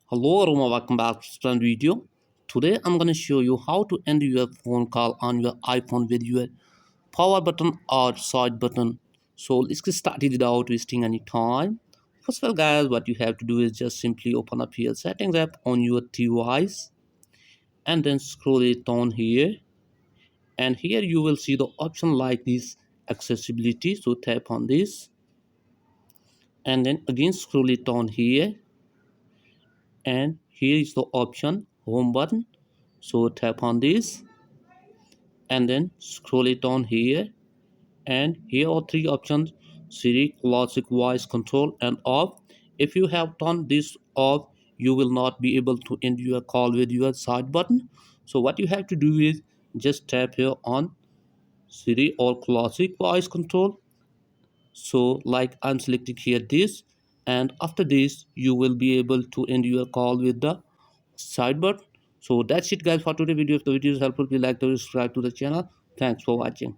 Hello everyone, welcome back to this video. Today I'm going to show you how to end your phone call on your iPhone with your power button or side button. So let's get started without wasting any time. First of all guys, what you have to do is just simply open up your settings app on your device and then scroll it down here, and here you will see the option like this accessibility. So tap on this and then again scroll it down here, and here is the option home button. So tap on this and then scroll it down here, and here are three options: Siri, classic, voice control, and off. If you have turned this off, you will not be able to end your call with your side button. So what you have to do is just tap here on Siri or classic voice control. So like I'm selecting here this, and after this you will be able to end your call with the side button. So that's it guys for today video. If the video is helpful, please like to subscribe to the channel. Thanks for watching.